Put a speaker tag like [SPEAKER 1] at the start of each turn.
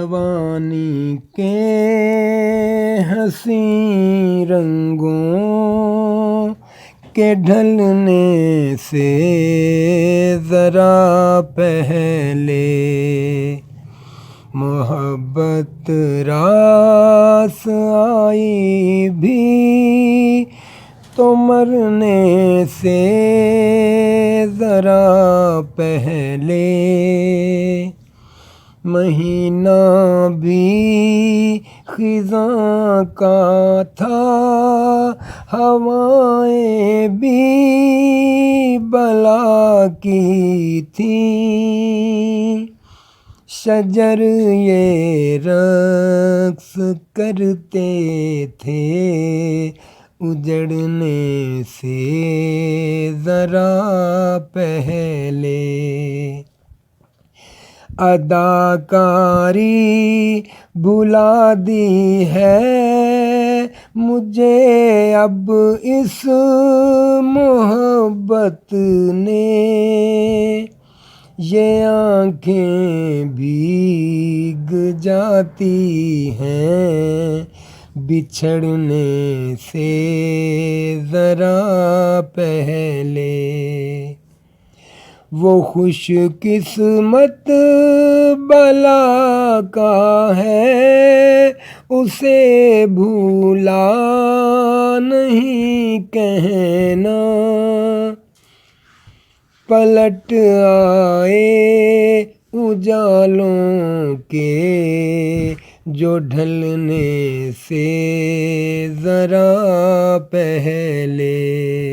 [SPEAKER 1] جوانی کے حسین رنگوں کے ڈھلنے سے ذرا پہلے محبت راس آئی بھی تو مرنے سے ذرا پہلے مہینہ بھی خزاں کا تھا، ہوائیں بھی بلا کی تھیں، شجر یہ رقص کرتے تھے اجڑنے سے ذرا پہلے۔ اداکاری بھلا دی ہے مجھے اب اس محبت نے، یہ آنکھیں بھیگ جاتی ہیں بچھڑنے سے ذرا پہلے۔ وہ خوش قسمت بلا کا ہے اسے بھولا نہیں کہنا، پلٹ آئے اجالوں کے جو ڈھلنے سے ذرا پہلے۔